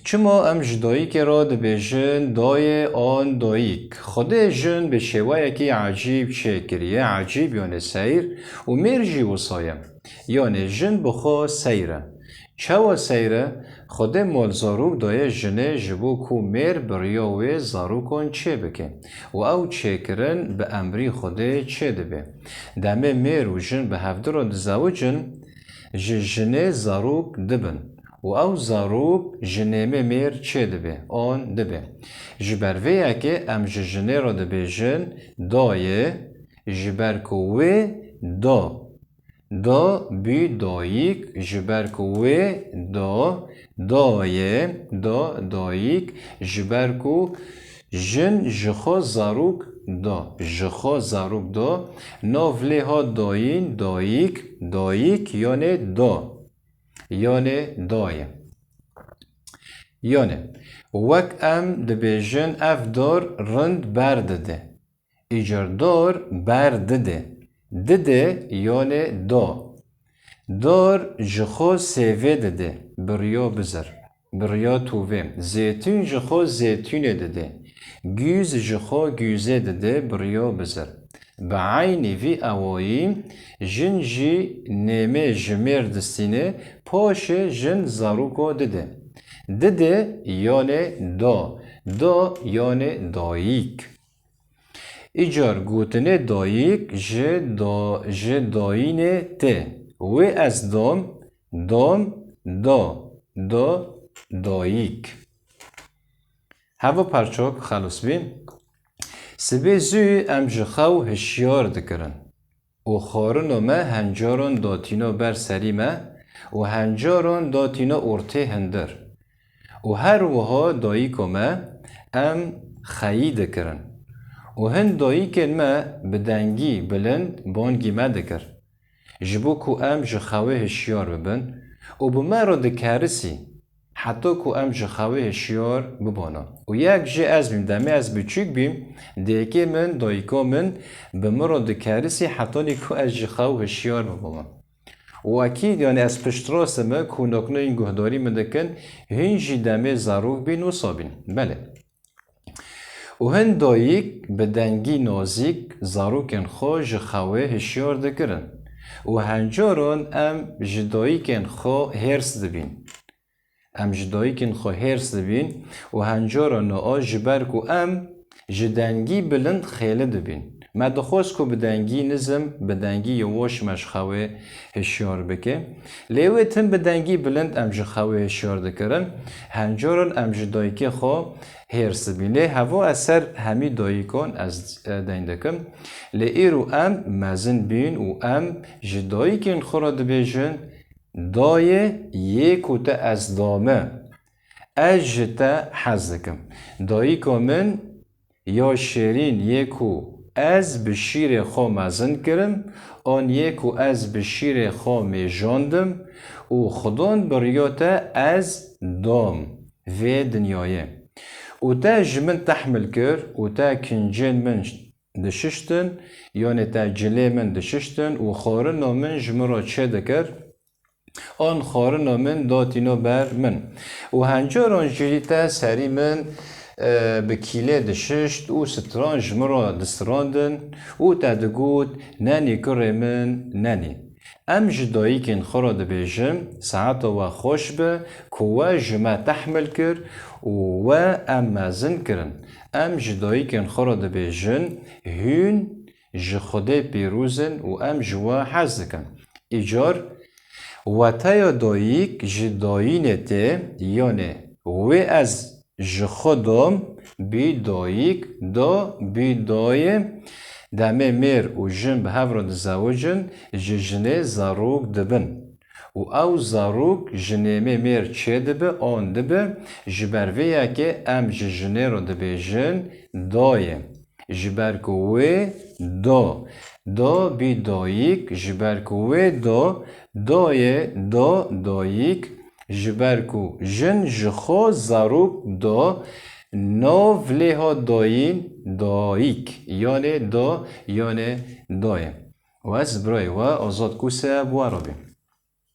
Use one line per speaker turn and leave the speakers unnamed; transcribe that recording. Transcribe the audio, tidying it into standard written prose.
چما ام جداییک را دبیجن دای آن داییک. خود جن به شوایه که عجیب شکریه عجیب یعنی سیر و مرجی وصایم یعنی جن بخوا سیره. چوا سیره خود مال زاروک دای جنه جبو کو میر بریاوی زاروکان چه بکن و او چه کرن به امری خود چه دبه. دمه میر و جن به هفدران دزاوجن جنه زاروک دبن و او زاروک جنمه میر چه دبه آن دبه. جبرویه که ام جنه را دبه جن دایه جبرکوه دا دا بی داییک جبرکوه دا دایه دا داییک جبرکو جن جخو زاروک دا جخو زاروک دا ناوله ها داین داییک داییک یعنی دا یعنی دایه یعنی وک ام دبیجن اف دار رند بردده ایجار دار بردده دده یعنی دا دار جخو سیوه دده بریا بزر بریا تووه زیتون جخو زیتونه دده گوز جخو گوزه دده بریا بزر به عینی وی اوایی جن جی نمه جمیر دستینه پاش جن زاروکو دده دده یعنی دا دا یعنی داییک ایجار گوتنه داییک جه دایینه ته و از دام دا داییک هوا پرچاک خلاص بین سبه زوی ام جخو هشیار دکرن و خارن ما هنجاران داتینا بر سریمه و هنجاران داتینا ارته هندر و هر وها داییکو ما ام خیی دکرن و هن داییکن ما بدنگی بلند بانگی ما دکر جبو کو ام جخوه هشیار ببن و بما را دکرسی حتی کو ام جخوه هشیار ببانا و یک جه از بیم دمه از بچوک بیم دیگه من داییکا من بما را دکرسی حتی نیکو از جخوه هشیار ببانا و اکید یعنی از پشت راست ما کو نکنه این گهداری مدکن هنجی دمه زاروک بین و سابین بله و هن داییک بدنگی نازیک زاروکن خو جخوه هشیار دکرن و هنجاران ام جداییکن خو هرس دبین ام جداییکن خو هرس دبین و هنجاران آ جبرکو ام جدنگی بلند خیله دبین ما دخواست که بدنگی نزم بدنگی یواش مشخوه هشیار بکه لیوه تن بدنگی بلند ام جخوه هشیار دکرن هنجاران ام جداییک خو هرس بینه هوا اثر همی داییکان از دیندکم لیرو ام مزن بین و ام جداییکن خورا دبیجن دایه یکو تا از دامه از جتا حزدکم داییکا من یا شیرین یکو از بشیر خو مزن کرم آن یکو از بشیر خو میجاندم و خدان بریاتا از دام و دنیایه و تا جمن تحمل کر و تا کنجن من دششتن یعنی تا جلی من دششتن و خارن من جمرا چه دکر آن خارن من داتینو بر من و هنجاران جلیتا سری من به کیله دششت و ستران جمرا دستراندن و تا دگود نانی کره من نانی ام جداییکن خورا دبیجم ساعت و خوش به کوا جمع تحمل کر و ام مزن کرن ام جداییکن خورا دبیجن هون جخوده پیروزن و ام جوا حزدکن ایجار و تایا داییک جدایینه ته یعنی و از جخودم بی داییک دا بی دایه دمه میر و جن به هفران زوجن جنه زاروک دبن و او زاروک جنه میر چه دبه آن دبه جبرویه که ام جنه رو دبه جن دایه جبرکوه دا دا بی داییک جبرکوه دا دایه دا داییک جبرکو جن جخو زاروک دا ناو لیها داین داییک یعنی دا یعنی دایه و از برای و آزاد کوسه بو عربی